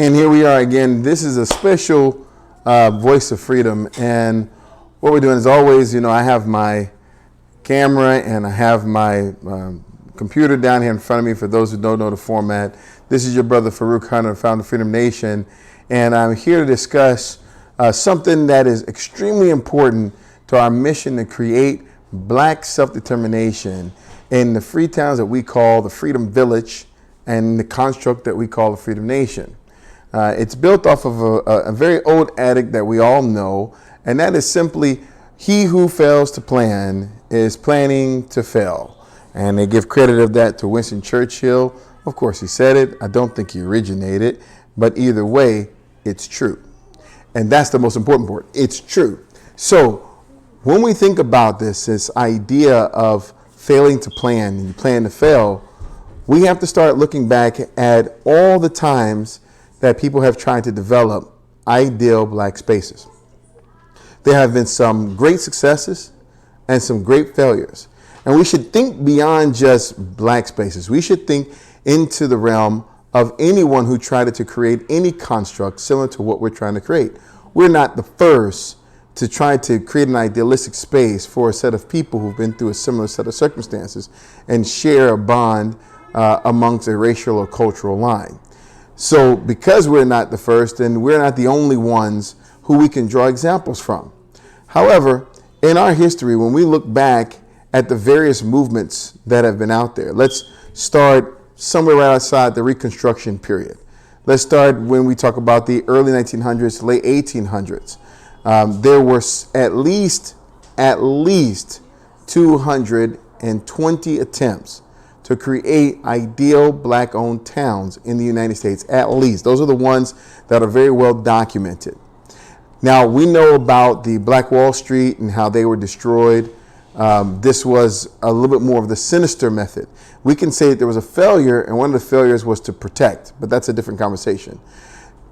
And here we are again. This is a special Voice of Freedom. And what we're doing is always, I have my camera and I have my computer down here in front of me for those who don't know the format. This is your brother Farouk Hunter, founder of Freedom Nation. And I'm here to discuss something that is extremely important to our mission to create Black self-determination in the free towns that we call the Freedom Village and the construct that we call the Freedom Nation. It's built off of a very old adage that we all know, and that is simply, he who fails to plan is planning to fail. And they give credit of that to Winston Churchill. Of course, he said it. I don't think he originated, but either way, it's true. And that's the most important part. It's true. So when we think about this idea of failing to plan and you plan to fail, we have to start looking back at all the times that people have tried to develop ideal Black spaces. There have been some great successes and some great failures. And we should think beyond just Black spaces. We should think into the realm of anyone who tried to create any construct similar to what we're trying to create. We're not the first to try to create an idealistic space for a set of people who've been through a similar set of circumstances and share a bond amongst a racial or cultural line. So because we're not the first, and we're not the only ones who we can draw examples from. However, in our history, when we look back at the various movements that have been out there, let's start somewhere right outside the Reconstruction period. Let's start when we talk about the early 1900s to late 1800s. There were at least 220 attempts to create ideal Black-owned towns in the United States, at least. Those are the ones that are very well documented. Now, we know about the Black Wall Street and how they were destroyed. This was a little bit more of the sinister method. We can say that there was a failure, and one of the failures was to protect, but that's a different conversation.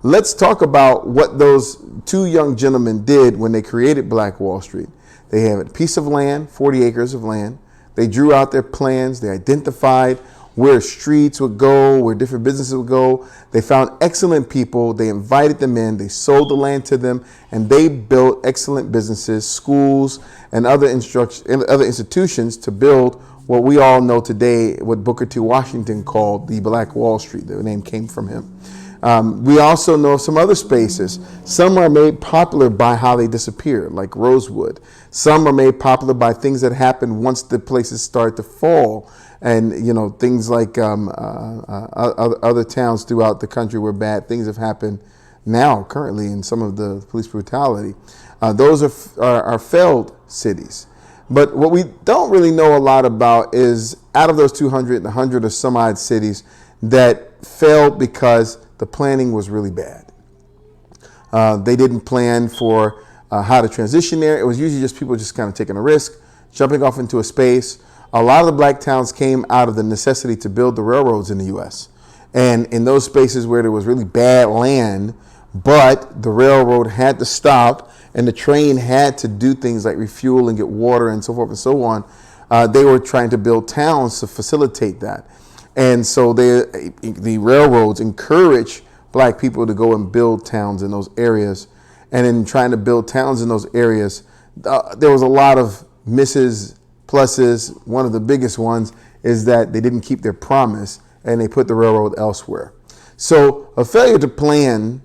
Let's talk about what those two young gentlemen did when they created Black Wall Street. They had a piece of land, 40 acres of land. They drew out their plans. They identified where streets would go, where different businesses would go. They found excellent people. They invited them in. They sold the land to them, and they built excellent businesses, schools, and other institutions to build what we all know today, what Booker T. Washington called the Black Wall Street. The name came from him. We also know of some other spaces. Some are made popular by how they disappear, like Rosewood. Some are made popular by things that happen once the places start to fall. And, things like other towns throughout the country where bad things have happened now, currently, in some of the police brutality. Those are failed cities. But what we don't really know a lot about is, out of those 200, 100 or some odd cities that failed because the planning was really bad. They didn't plan for how to transition there. It was usually just people just kind of taking a risk, jumping off into a space. A lot of the Black towns came out of the necessity to build the railroads in the U.S. And in those spaces where there was really bad land, but the railroad had to stop and the train had to do things like refuel and get water and so forth and so on, they were trying to build towns to facilitate that. And so the railroads encourage Black people to go and build towns in those areas. And in trying to build towns in those areas, there was a lot of misses, pluses. One of the biggest ones is that they didn't keep their promise and they put the railroad elsewhere. So a failure to plan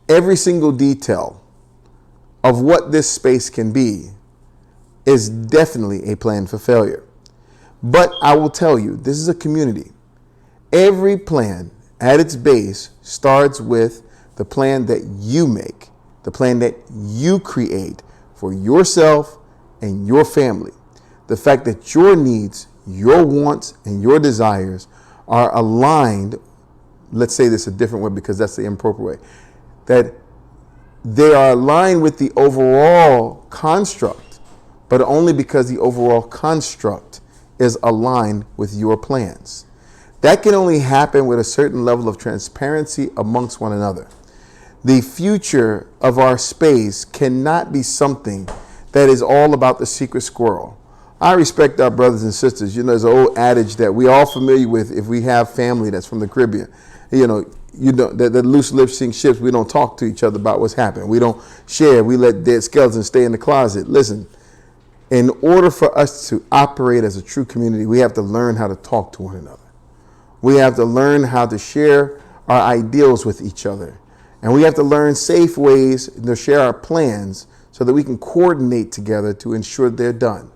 every single detail of what this space can be is definitely a plan for failure. But I will tell you, this is a community. Every plan at its base starts with the plan that you make, the plan that you create for yourself and your family. The fact that your needs, your wants, and your desires are aligned, let's say this a different way because that's the inappropriate way, that they are aligned with the overall construct, but only because the overall construct is aligned with your plans. That can only happen with a certain level of transparency amongst one another. The future of our space cannot be something that is all about the secret squirrel. I respect our brothers and sisters. There's an old adage that we all familiar with if we have family that's from the Caribbean. the loose lips sink ships. We don't talk to each other about what's happening. We don't share. We let dead skeletons stay in the closet. Listen, in order for us to operate as a true community, we have to learn how to talk to one another. We have to learn how to share our ideals with each other. And we have to learn safe ways to share our plans so that we can coordinate together to ensure they're done.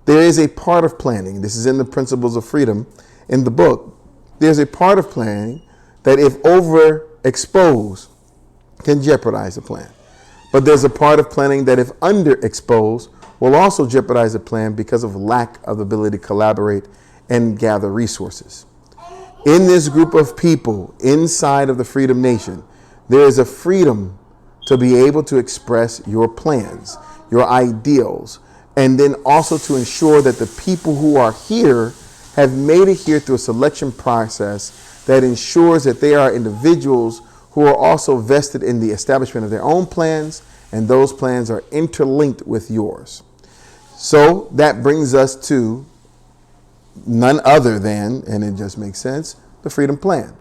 There is a part of planning. This is in the Principles of Freedom in the book. There's a part of planning that if overexposed can jeopardize the plan. But there's a part of planning that if underexposed will also jeopardize the plan because of lack of ability to collaborate and gather resources. In this group of people inside of the Freedom Nation, there is a freedom to be able to express your plans, your ideals, and then also to ensure that the people who are here have made it here through a selection process that ensures that they are individuals who are also vested in the establishment of their own plans, and those plans are interlinked with yours. So that brings us to none other than, and it just makes sense, the Freedom Plan.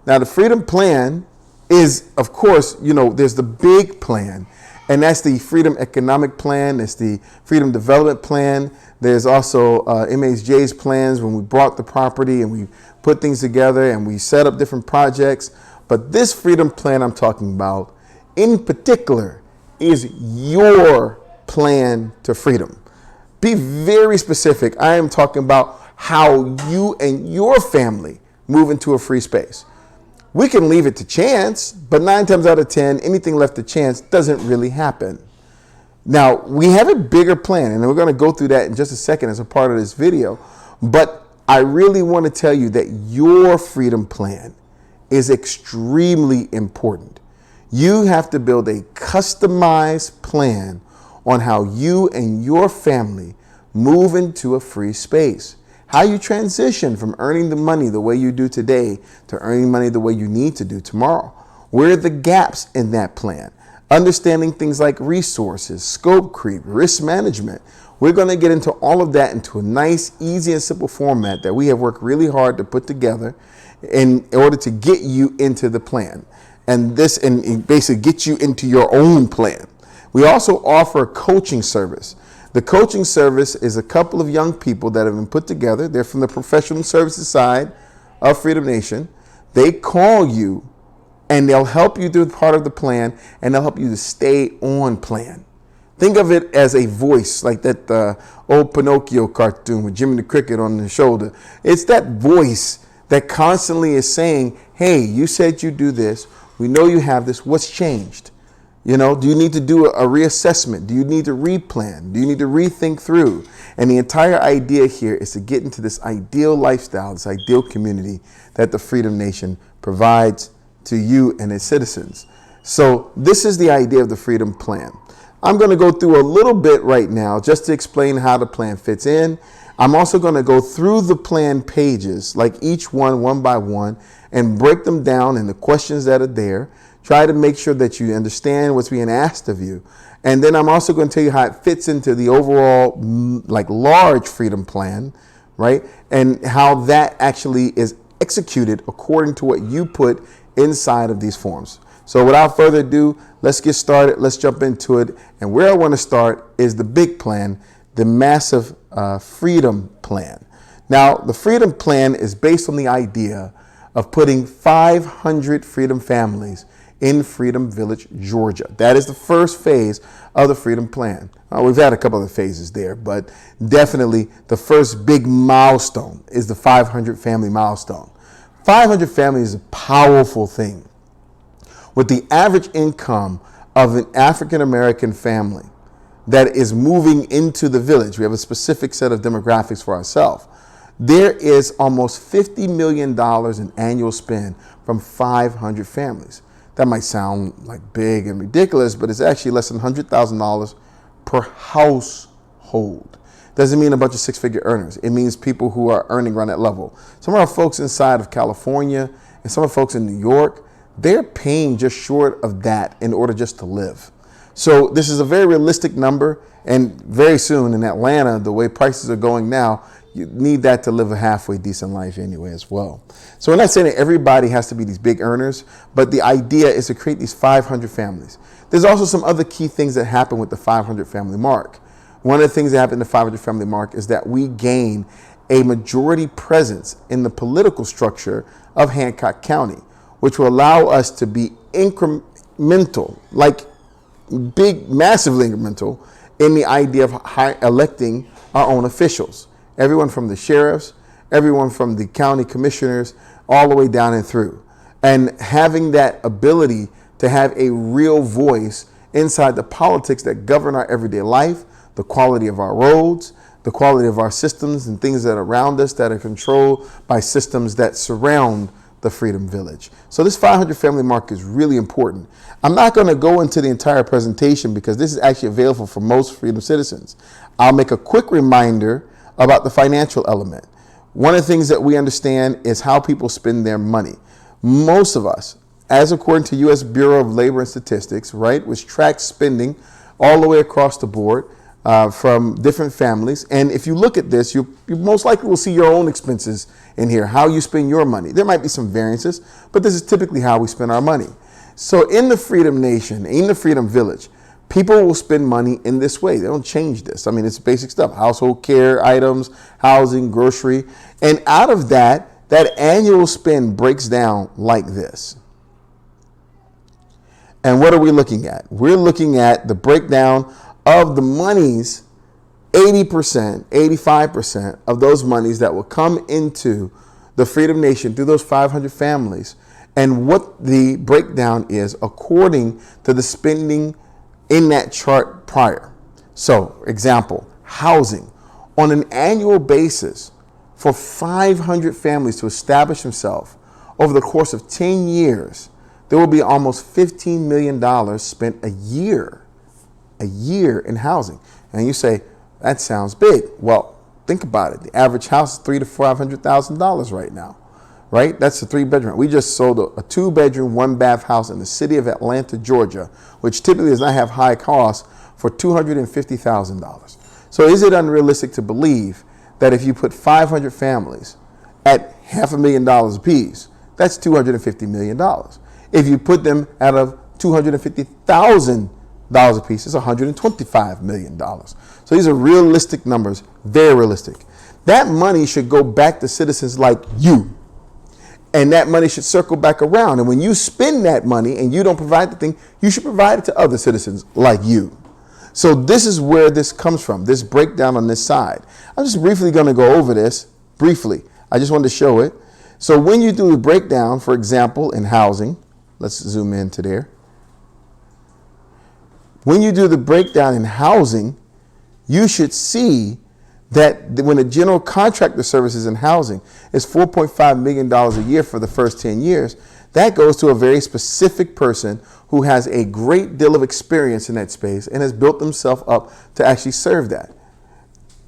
Now, the Freedom Plan is, of course, there's the big plan, and that's the Freedom Economic Plan. It's the Freedom Development Plan. There's also MHJ's plans when we bought the property and we put things together and we set up different projects. But this Freedom Plan I'm talking about in particular is your plan to freedom. Be very specific. I am talking about how you and your family move into a free space. We can leave it to chance, but 9 times out of 10, anything left to chance doesn't really happen. Now, we have a bigger plan, and we're going to go through that in just a second as a part of this video. But I really want to tell you that your freedom plan is extremely important. You have to build a customized plan on how you and your family move into a free space. How you transition from earning the money the way you do today to earning money the way you need to do tomorrow. Where are the gaps in that plan? Understanding things like resources, scope creep, risk management. We're going to get into all of that into a nice, easy, and simple format that we have worked really hard to put together in order to get you into the plan. And basically get you into your own plan. We also offer a coaching service. The coaching service is a couple of young people that have been put together. They're from the professional services side of Freedom Nation. They call you and they'll help you through part of the plan, and they'll help you to stay on plan. Think of it as a voice, like that old Pinocchio cartoon with Jimmy the Cricket on the shoulder. It's that voice that constantly is saying, hey, you said you do this. We know you have this. What's changed? Do you need to do a reassessment? Do you need to replan? Do you need to rethink through? And the entire idea here is to get into this ideal lifestyle, this ideal community that the Freedom Nation provides to you and its citizens. So this is the idea of the Freedom Plan. I'm going to go through a little bit right now just to explain how the plan fits in. I'm also going to go through the plan pages, like each one by one, and break them down in the questions that are there. Try to make sure that you understand what's being asked of you. And then I'm also going to tell you how it fits into the overall large freedom plan, right? And how that actually is executed according to what you put inside of these forms. So without further ado, let's get started. Let's jump into it. And where I want to start is the big plan, the massive freedom plan. Now, the freedom plan is based on the idea of putting 500 freedom families in Freedom Village, Georgia. That is the first phase of the Freedom Plan. We've had a couple other phases there, but definitely the first big milestone is the 500 family milestone. 500 families is a powerful thing. With the average income of an African-American family that is moving into the village, we have a specific set of demographics for ourselves. There is almost $50 million in annual spend from 500 families. That might sound like big and ridiculous, but it's actually less than $100,000 per household. Doesn't mean a bunch of six-figure earners. It means people who are earning around that level. Some of our folks inside of California and some of our folks in New York, they're paying just short of that in order just to live. So this is a very realistic number, and very soon in Atlanta, the way prices are going now, you need that to live a halfway decent life anyway as well. So we're not saying that everybody has to be these big earners, but the idea is to create these 500 families. There's also some other key things that happen with the 500 family mark. One of the things that happen in the 500 family mark is that we gain a majority presence in the political structure of Hancock County, which will allow us to be incremental, like massively incremental, in the idea of electing our own officials. Everyone from the sheriffs, everyone from the county commissioners, all the way down and through. And having that ability to have a real voice inside the politics that govern our everyday life, the quality of our roads, the quality of our systems and things that are around us that are controlled by systems that surround the Freedom Village. So this 500 family mark is really important. I'm not going to go into the entire presentation because this is actually available for most Freedom citizens. I'll make a quick reminder about the financial element. One of the things that we understand is how people spend their money. Most of us, as according to U.S. Bureau of Labor and Statistics, right, which tracks spending all the way across the board from different families. And if you look at this, you most likely will see your own expenses in here, how you spend your money. There might be some variances, but this is typically how we spend our money. So in the Freedom Nation, in the Freedom Village, people will spend money in this way. They don't change this. I mean, it's basic stuff, household care items, housing, grocery. And out of that annual spend breaks down like this. And what are we looking at? We're looking at the breakdown of the monies, 80%, 85% of those monies that will come into the Freedom Nation through those 500 families, and what the breakdown is according to the spending in that chart prior. So, example, housing. On an annual basis, for 500 families to establish themselves over the course of 10 years, there will be almost $15 million spent a year in housing. And you say, that sounds big. Well, think about it. The average house is $300,000 to $400,000 right now, right? That's a 3-bedroom. We just sold a 2-bedroom, 1-bath house in the city of Atlanta, Georgia, which typically does not have high costs, for $250,000. So is it unrealistic to believe that if you put 500 families at $500,000 apiece, that's $250 million. If you put them out of $250,000 apiece, it's $125 million. So these are realistic numbers, very realistic. That money should go back to citizens like you. And that money should circle back around. And when you spend that money and you don't provide the thing, you should provide it to other citizens like you. So this is where this comes from, this breakdown on this side. I'm just briefly going to go over this, briefly. I just wanted to show it. So when you do the breakdown, for example, in housing, let's zoom into there. When you do the breakdown in housing, you should see that when the general contractor services in housing is $4.5 million a year for the first 10 years, that goes to a very specific person who has a great deal of experience in that space and has built themselves up to actually serve that.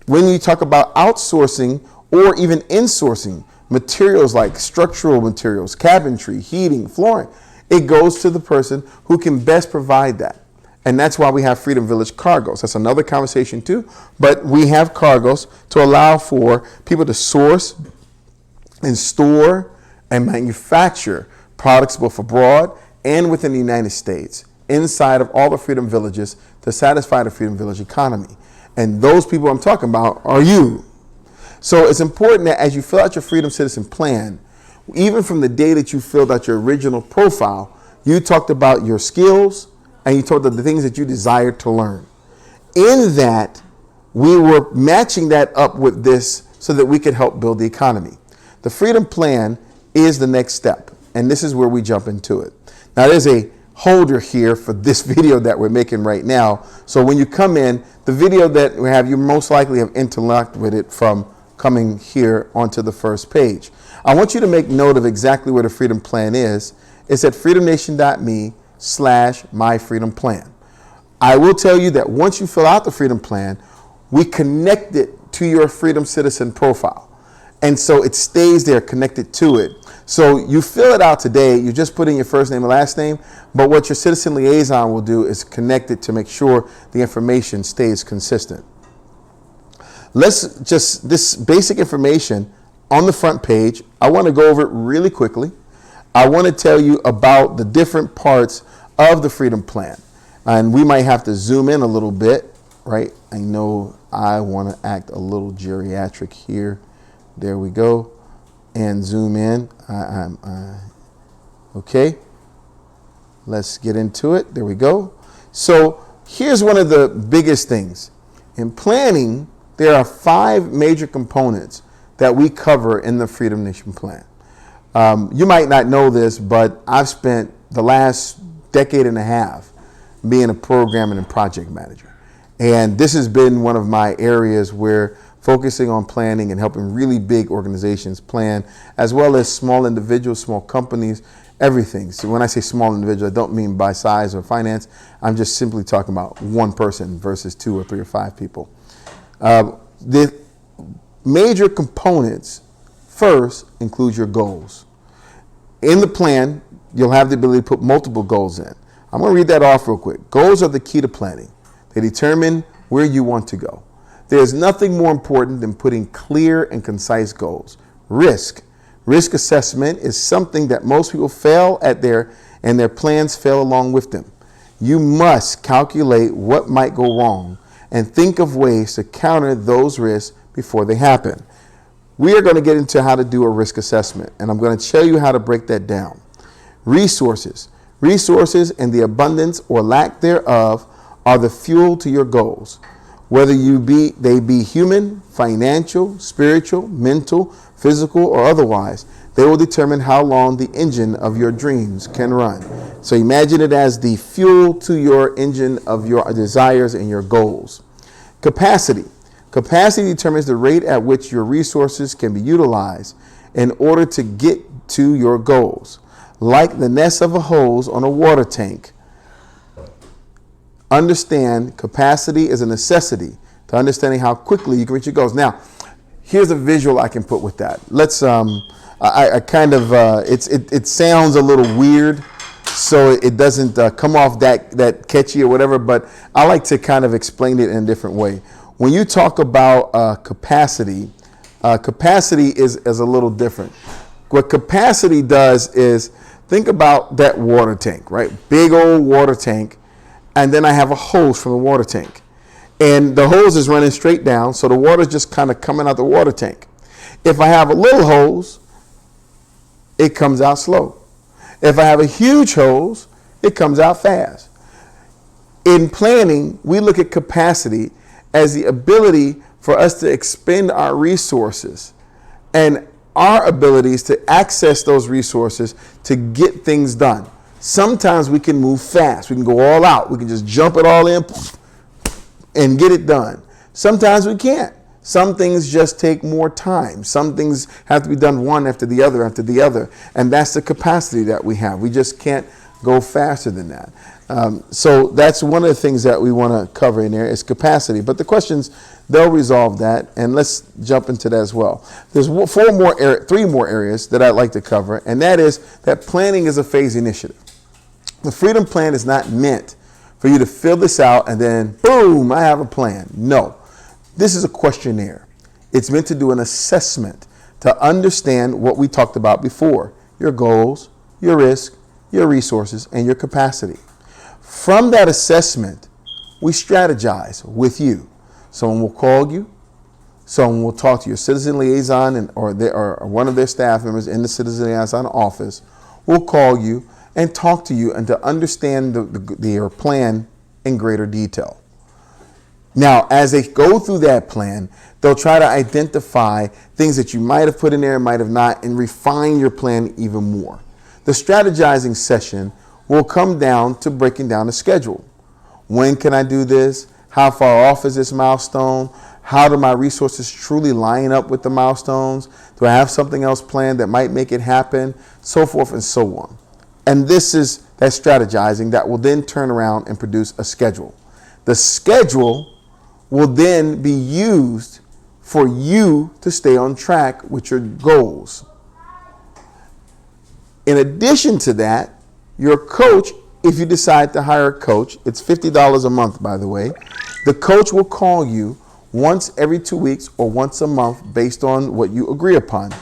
When you talk about outsourcing or even insourcing materials like structural materials, cabinetry, heating, flooring, it goes to the person who can best provide that. And that's why we have Freedom Village cargos. That's another conversation too. But we have cargos to allow for people to source and store and manufacture products both abroad and within the United States, inside of all the Freedom Villages, to satisfy the Freedom Village economy. And those people I'm talking about are you. So it's important that as you fill out your Freedom Citizen Plan, even from the day that you filled out your original profile, you talked about your skills, and you told them the things that you desired to learn. In that, we were matching that up with this so that we could help build the economy. The Freedom Plan is the next step, and this is where we jump into it. Now, there's a holder here for this video that we're making right now. So when you come in, the video that we have, you most likely have interlocked with it from coming here onto the first page. I want you to make note of exactly where the Freedom Plan is. It's at freedomnation.me/myfreedomplan. I will tell you that once you fill out the Freedom Plan, we connect it to your Freedom Citizen profile. And so it stays there connected to it. So you fill it out today, you just put in your first name and last name, but what your citizen liaison will do is connect it to make sure the information stays consistent. This basic information on the front page, I want to go over it really quickly. I want to tell you about the different parts of the Freedom Plan. And we might have to zoom in a little bit, right? I know I want to act a little geriatric here. There we go. And zoom in. Okay. Let's get into it. There we go. So here's one of the biggest things. In planning, there are 5 major components that we cover in the Freedom Nation Plan. You might not know this, but I've spent the last decade and a half being a programming and project manager. And this has been one of my areas where focusing on planning and helping really big organizations plan, as well as small individuals, small companies, everything. So when I say small individual, I don't mean by size or finance. I'm just simply talking about one person versus 2 or 3 or 5 people. The major components first include your goals. In the plan, you'll have the ability to put multiple goals in. I'm going to read that off real quick. Goals are the key to planning. They determine where you want to go. There's nothing more important than putting clear and concise goals. Risk assessment is something that most people fail at and their plans fail along with them. You must calculate what might go wrong and think of ways to counter those risks before they happen. We are going to get into how to do a risk assessment, and I'm going to show you how to break that down. Resources and the abundance or lack thereof are the fuel to your goals. Whether they be human, financial, spiritual, mental, physical, or otherwise, they will determine how long the engine of your dreams can run. So imagine it as the fuel to your engine of your desires and your goals. Capacity determines the rate at which your resources can be utilized in order to get to your goals. Like the nest of a hose on a water tank, understand capacity is a necessity to understanding how quickly you can reach your goals. Now, here's a visual I can put with that. Let's, it sounds a little weird, so it doesn't come off that catchy or whatever, but I like to kind of explain it in a different way. When you talk about capacity is a little different. What capacity does is, think about that water tank, right? Big old water tank. And then I have a hose from the water tank. And the hose is running straight down, so the water is just kind of coming out the water tank. If I have a little hose, it comes out slow. If I have a huge hose, it comes out fast. In planning, we look at capacity as the ability for us to expend our resources and our abilities to access those resources to get things done. Sometimes we can move fast. We can go all out. We can just jump it all in and get it done. Sometimes we can't. Some things just take more time. Some things have to be done one after the other after the other. And that's the capacity that we have. We just can't go faster than that. So that's one of the things that we want to cover in there is capacity. But the questions, they'll resolve that. And let's jump into that as well. There's 3 more areas that I'd like to cover. And that is that planning is a phase initiative. The Freedom Plan is not meant for you to fill this out and then, boom, I have a plan. No, this is a questionnaire. It's meant to do an assessment to understand what we talked about before, your goals, your risk, your resources, and your capacity. From that assessment, we strategize with you. Someone will call you. Someone will talk to your citizen liaison or one of their staff members in the citizen liaison office will call you and talk to you and to understand their plan in greater detail. Now, as they go through that plan, they'll try to identify things that you might have put in there and might have not, and refine your plan even more. The strategizing session will come down to breaking down the schedule. When can I do this? How far off is this milestone? How do my resources truly line up with the milestones? Do I have something else planned that might make it happen? So forth and so on. And this is that strategizing that will then turn around and produce a schedule. The schedule will then be used for you to stay on track with your goals. In addition to that, your coach, if you decide to hire a coach, it's $50 a month, by the way. The coach will call you once every 2 weeks or once a month based on what you agree upon.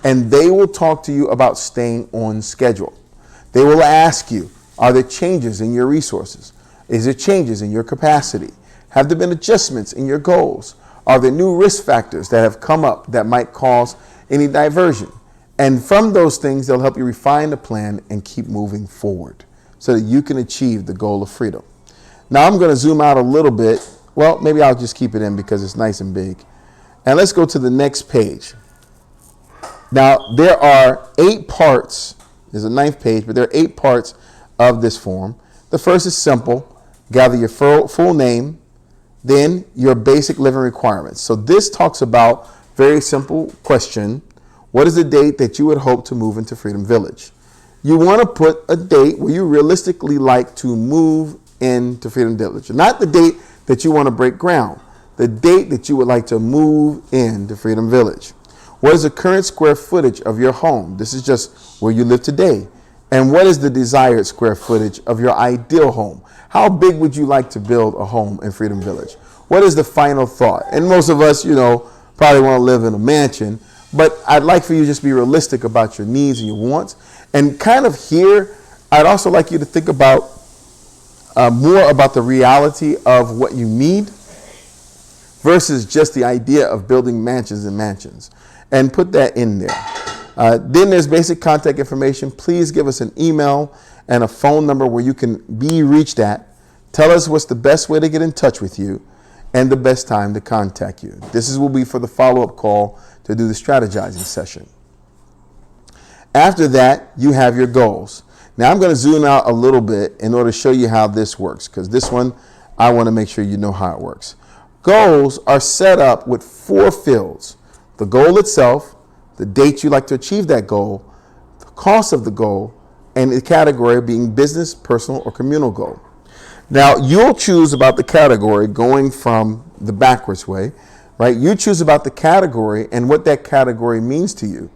And they will talk to you about staying on schedule. They will ask you, are there changes in your resources? Is there changes in your capacity? Have there been adjustments in your goals? Are there new risk factors that have come up that might cause any diversion? And from those things, they'll help you refine the plan and keep moving forward so that you can achieve the goal of freedom. Now I'm going to zoom out a little bit. Well, maybe I'll just keep it in because it's nice and big. And let's go to the next page. Now, there are 8 parts. There's a 9th page, but there are 8 parts of this form. The first is simple. Gather your full name, then your basic living requirements. So this talks about, very simple question, what is the date that you would hope to move into Freedom Village? You want to put a date where you realistically like to move into Freedom Village. Not the date that you want to break ground, the date that you would like to move into Freedom Village. What is the current square footage of your home? This is just where you live today. And what is the desired square footage of your ideal home? How big would you like to build a home in Freedom Village? What is the final thought? And most of us, probably want to live in a mansion, but I'd like for you to just be realistic about your needs and your wants. And kind of here, I'd also like you to think about more about the reality of what you need versus just the idea of building mansions and mansions. And put that in there. Then there's basic contact information. Please give us an email and a phone number where you can be reached at. Tell us what's the best way to get in touch with you and the best time to contact you. This will be for the follow-up call to do the strategizing session. After that, you have your goals. Now I'm going to zoom out a little bit in order to show you how this works, because this one, I want to make sure you know how it works. Goals are set up with 4 fields. The goal itself, the date you like to achieve that goal, the cost of the goal, and the category being business, personal, or communal goal. Now, you'll choose about the category going from the backwards way, right? You choose about the category and what that category means to you.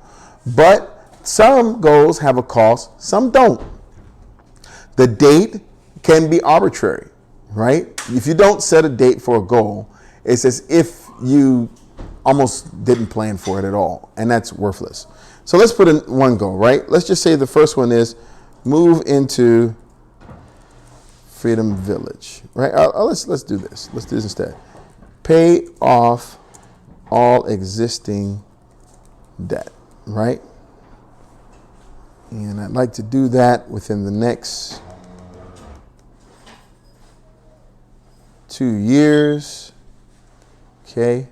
But some goals have a cost, some don't. The date can be arbitrary, right? If you don't set a date for a goal, it's as if you almost didn't plan for it at all, and that's worthless. So let's put in one goal, right? Let's just say the first one is move into Freedom Village, right? Let's do this. Let's do this instead. Pay off all existing debt, right? And I'd like to do that within the next 2 years, okay?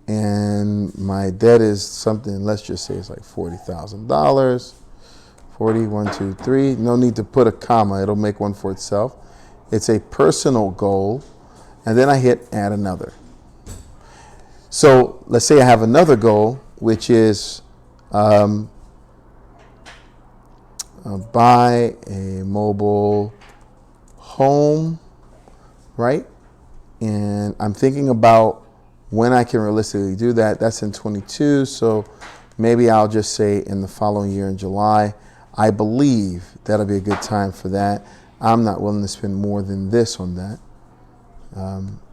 And my debt is something, let's just say it's like $40,000. 40, 1, 2, 3. No need to put a comma. It'll make one for itself. It's a personal goal. And then I hit add another. So let's say I have another goal, which is buy a mobile home, right? And I'm thinking about when I can realistically do that. That's in 22, so maybe I'll just say in the following year in July. I believe that'll be a good time for that. I'm not willing to spend more than this on that.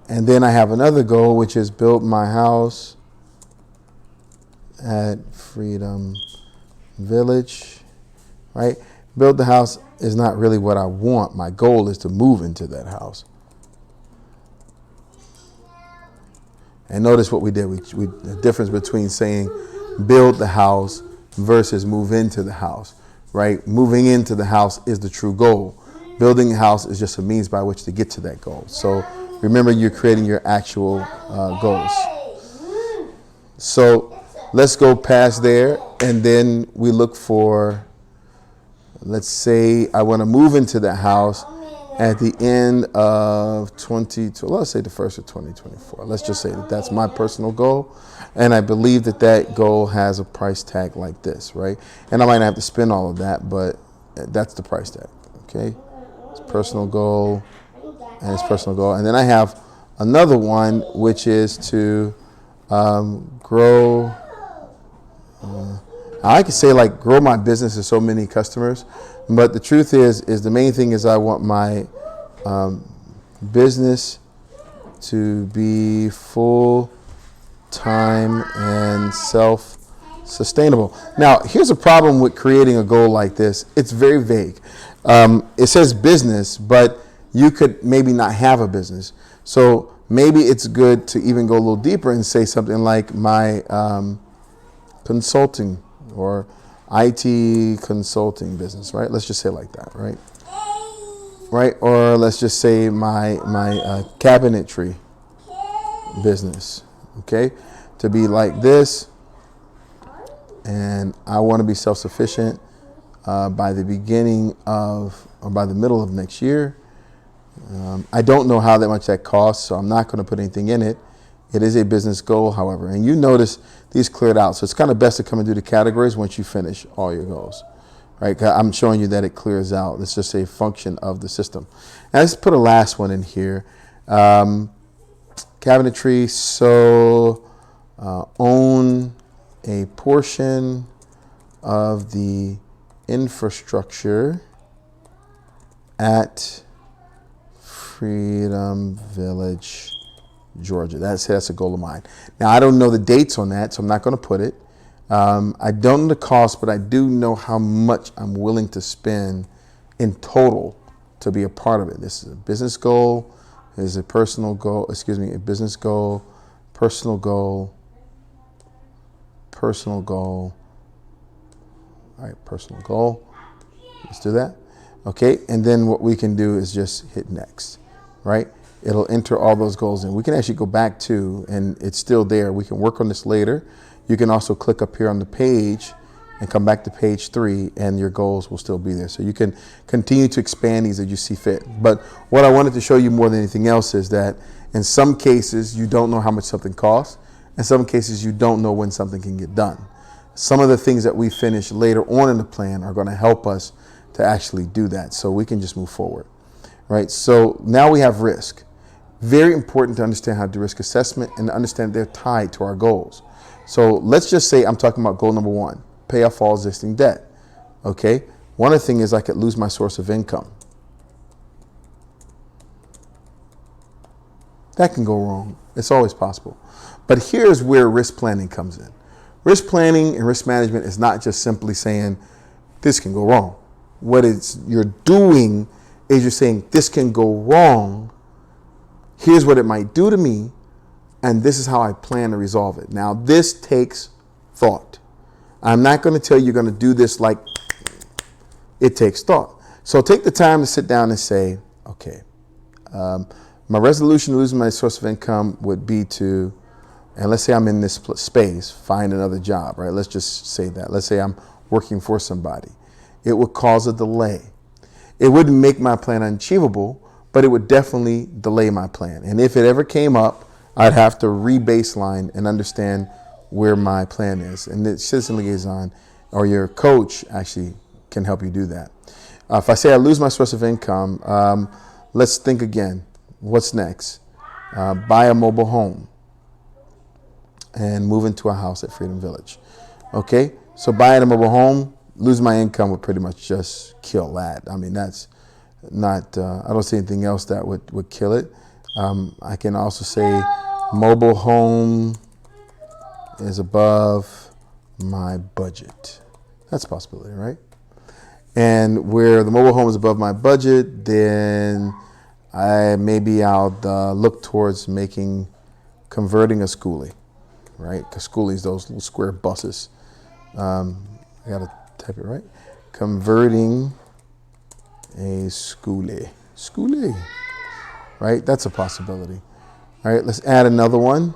And then I have another goal, which is build my house at Freedom Village, right? Build the house is not really what I want. My goal is to move into that house. And notice what we did. We the difference between saying build the house versus move into the house, right? Moving into the house is the true goal. Building a house is just a means by which to get to that goal. So remember, you're creating your actual goals. So let's go past there, and then we look for, let's say I want to move into the house at the end of let's say the first of 2024. Let's just say that that's my personal goal. And I believe that that goal has a price tag like this, right? And I might not have to spend all of that, but that's the price tag, okay? It's personal goal, and it's personal goal. And then I have another one, which is to grow. I could say like grow my business to so many customers, but the truth is the main thing is I want my business to be full time and self-sustainable. Now, here's a problem with creating a goal like this. It's very vague. It says business, but you could maybe not have a business. So maybe it's good to even go a little deeper and say something like my consulting or IT consulting business, right? Let's just say it like that, right? Right? Or let's just say my cabinetry business, okay? To be like this, and I want to be self-sufficient by the beginning of, or by the middle of next year. I don't know how much that costs, so I'm not going to put anything in it. It is a business goal, however, and you notice these cleared out. So it's kind of best to come and do the categories once you finish all your goals, right? I'm showing you that it clears out. It's just a function of the system. And let's put a last one in here. Cabinetry, so own a portion of the infrastructure at Freedom Village, Georgia. That's a goal of mine. Now, I don't know the dates on that, so I'm not going to put it. I don't know the cost, but I do know how much I'm willing to spend in total to be a part of it. This is a business goal. This is a personal goal. Excuse me, a business goal, personal goal, personal goal. All right, personal goal. Let's do that. Okay, and then what we can do is just hit next, right? It'll enter all those goals in. We can actually go back to, and it's still there. We can work on this later. You can also click up here on the page and come back to page 3, and your goals will still be there. So you can continue to expand these as you see fit. But what I wanted to show you more than anything else is that in some cases, you don't know how much something costs. In some cases, you don't know when something can get done. Some of the things that we finish later on in the plan are going to help us to actually do that, so we can just move forward, right? So now we have risk. Very important to understand how to do risk assessment and to understand they're tied to our goals. So let's just say I'm talking about goal number 1, pay off all existing debt. Okay, one of the things is I could lose my source of income. That can go wrong. It's always possible. But here's where risk planning comes in. Risk planning and risk management is not just simply saying this can go wrong. What you're doing is you're saying this can go wrong. Here's what it might do to me, and this is how I plan to resolve it. Now, this takes thought. I'm not going to tell you you're going to do this like it takes thought. So take the time to sit down and say, okay, my resolution to losing my source of income would be to, and let's say I'm in this space, find another job, right? Let's just say that. Let's say I'm working for somebody. It would cause a delay. It wouldn't make my plan unachievable, but it would definitely delay my plan. And if it ever came up, I'd have to re-baseline and understand where my plan is. And the citizen liaison or your coach actually can help you do that. If I say I lose my source of income, let's think again. What's next? Buy a mobile home and move into a house at Freedom Village. Okay, so buying a mobile home, lose my income would pretty much just kill that. I mean, that's not, I don't see anything else that would kill it. I can also say mobile home is above my budget. That's a possibility, right? And where the mobile home is above my budget, then I'll look towards converting a schoolie, right? Because schoolies, those little square buses. I gotta type it right. Converting a schoolie, right? That's a possibility. All right, let's add another one.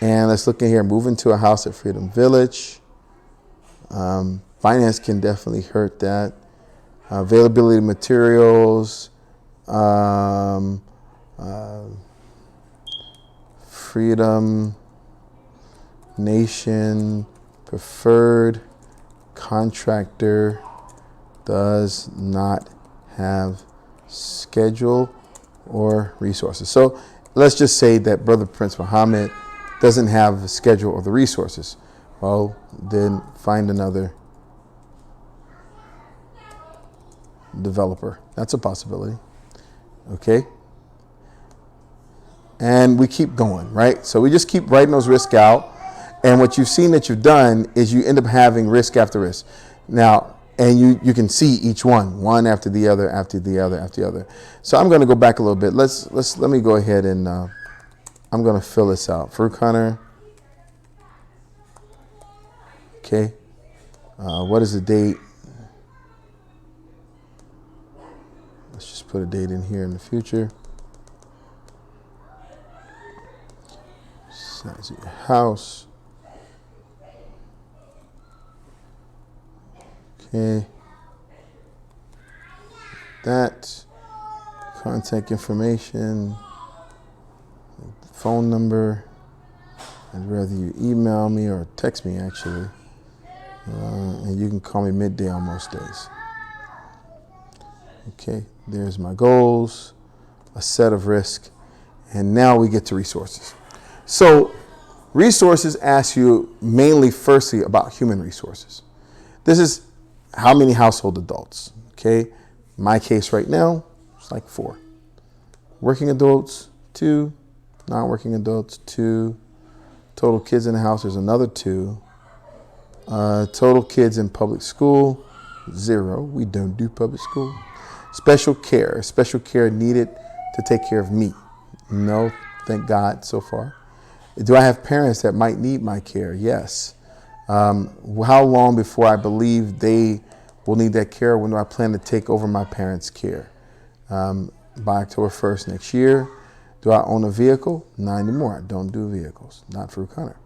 And let's look in here, move into a house at Freedom Village. Finance can definitely hurt that. Availability of materials. Freedom Nation preferred contractor does not have schedule or resources. So let's just say that Brother Prince Muhammad doesn't have a schedule or the resources. Well, then find another developer. That's a possibility. Okay. and we keep going, right? So we just keep writing those risks out. And what you've seen that you've done is you end up having risk after risk. Now, and you can see each one after the other, after the other, after the other. So I'm going to go back a little bit. Let me go ahead and I'm going to fill this out. Fruit Hunter. Okay. What is the date? Let's just put a date in here in the future. Size of your house. Okay. That. Contact information. Phone number. I'd rather you email me or text me, actually. And you can call me midday on most days. Okay, there's my goals, a set of risk, and now we get to resources. So resources ask you mainly firstly about human resources. This is how many household adults, okay? My case right now, it's like 4. Working adults, 2. Non-working adults, 2. Total kids in the house, there's another 2. Total kids in public school, 0. We don't do public school. Special care needed to take care of me. No, thank God so far. Do I have parents that might need my care? Yes. How long before I believe they will need that care? When do I plan to take over my parents' care? By October 1st next year. Do I own a vehicle? Not anymore. I don't do vehicles. Not Fruit Hunter.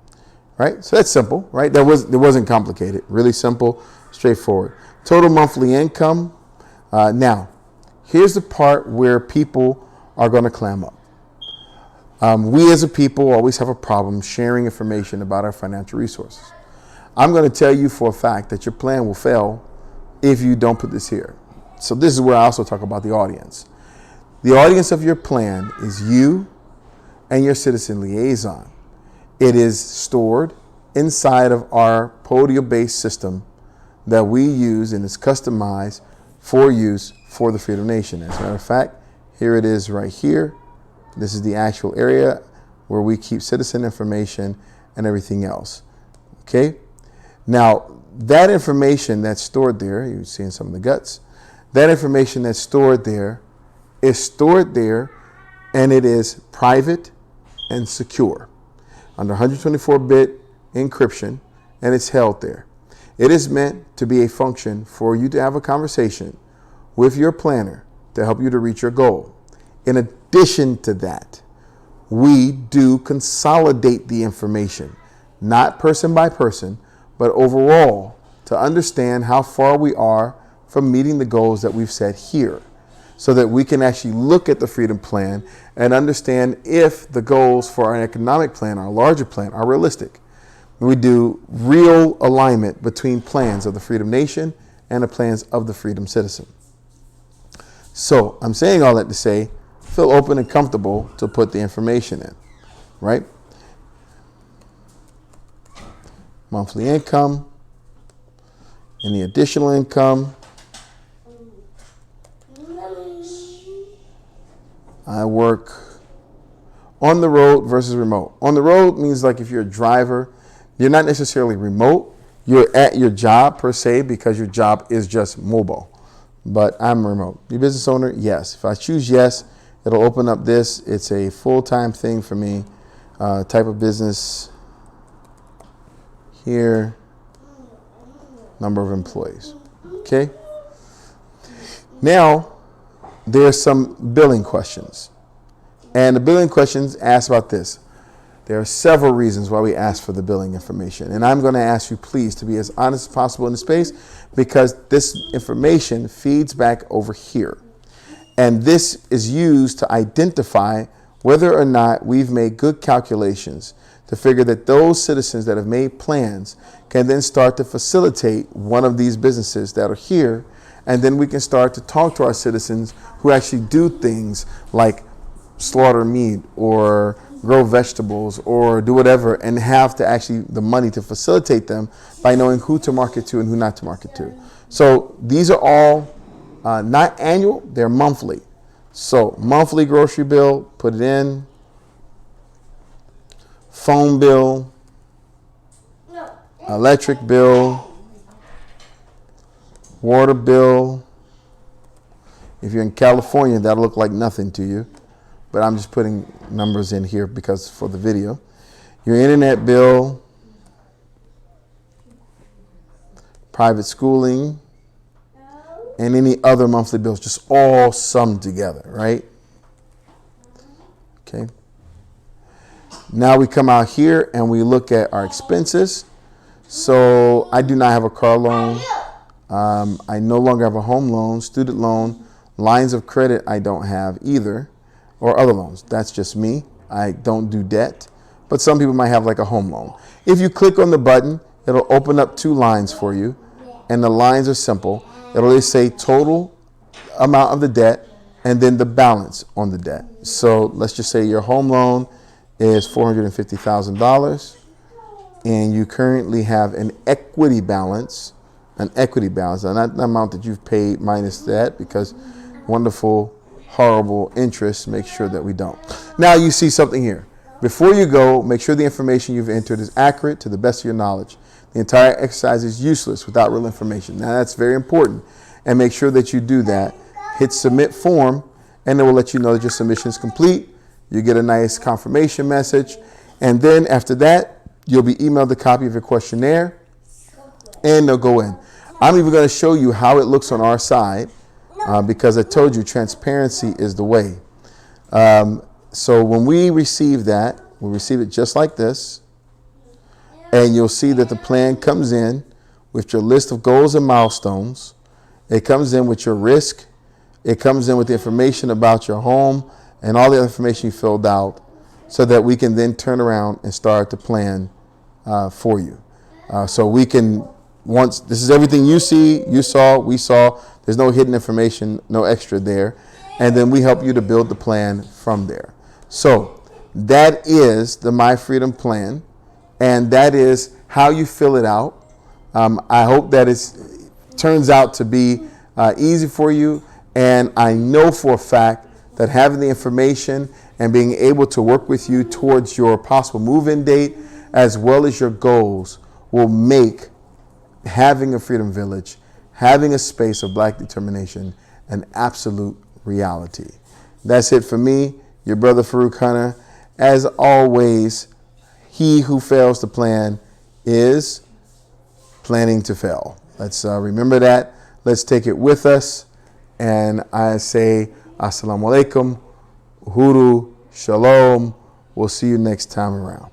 Right? So that's simple, right? It wasn't complicated. Really simple, straightforward. Total monthly income. Now, here's the part where people are going to clam up. We as a people always have a problem sharing information about our financial resources. I'm going to tell you for a fact that your plan will fail if you don't put this here. So this is where I also talk about the audience. The audience of your plan is you and your citizen liaison. It is stored inside of our Podio-based system that we use, and it's customized for use for the Freedom Nation. As a matter of fact, here it is right here. This is the actual area where we keep citizen information and everything else. Okay? Now, that information that's stored there, you're seeing some of the guts, that information that's stored there is stored there, and it is private and secure under 124-bit encryption, and it's held there. It is meant to be a function for you to have a conversation with your planner to help you to reach your goal. In addition to that, we do consolidate the information, not person by person, but overall, to understand how far we are from meeting the goals that we've set here, so that we can actually look at the Freedom Plan and understand if the goals for our economic plan, our larger plan, are realistic. We do real alignment between plans of the Freedom Nation and the plans of the Freedom Citizen. So I'm saying all that to say, feel open and comfortable to put the information in, right? Monthly income, any additional income. I work on the road versus remote. On the road means like if you're a driver, you're not necessarily remote. You're at your job per se because your job is just mobile. But I'm remote. You business owner? Yes. If I choose yes, it'll open up this. It's a full-time thing for me. Type of business here. Number of employees. Okay. Now, there's some billing questions. And the billing questions ask about this. There are several reasons why we ask for the billing information. And I'm going to ask you, please, to be as honest as possible in the space, because this information feeds back over here. And this is used to identify whether or not we've made good calculations to figure that those citizens that have made plans can then start to facilitate one of these businesses that are here. And then we can start to talk to our citizens who actually do things like slaughter meat or grow vegetables or do whatever, and have to actually the money to facilitate them by knowing who to market to and who not to market to. So these are all not annual, they're monthly. So monthly grocery bill, put it in, phone bill, electric bill, water bill. If you're in California, that'll look like nothing to you, but I'm just putting numbers in here because for the video. Your internet bill, private schooling, and any other monthly bills, just all summed together, right? Okay. Now we come out here and we look at our expenses. So I do not have a car loan. I no longer have a home loan, student loan, lines of credit I don't have either, or other loans. That's just me. I don't do debt, but some people might have like a home loan. If you click on the button, it'll open up two lines for you, and the lines are simple. It'll just say total amount of the debt and then the balance on the debt. So let's just say your home loan is $450,000 and you currently have an equity balance, and not the amount that you've paid minus that, because wonderful, horrible interest makes sure that we don't. Now you see something here. Before you go, make sure the information you've entered is accurate to the best of your knowledge. The entire exercise is useless without real information. Now that's very important, and make sure that you do that. Hit submit form, and it will let you know that your submission is complete. You get a nice confirmation message, and then after that, you'll be emailed a copy of your questionnaire, and they'll go in. I'm even going to show you how it looks on our side, because I told you transparency is the way. So when we receive that, we receive it just like this, and you'll see that the plan comes in with your list of goals and milestones. It comes in with your risk. It comes in with the information about your home and all the information you filled out, so that we can then turn around and start to plan for you. So we can, once this is everything you see, you saw, we saw, there's no hidden information, no extra there. And then we help you to build the plan from there. So that is the My Freedom Plan, and that is how you fill it out. I hope that it turns out to be easy for you. And I know for a fact that having the information and being able to work with you towards your possible move-in date, as well as your goals, will make having a Freedom Village, having a space of Black determination, an absolute reality. That's it for me, your brother Farouk Hunter. As always, he who fails to plan is planning to fail. Let's remember that. Let's take it with us. And I say, Assalamu alaikum, Uhuru, Shalom. We'll see you next time around.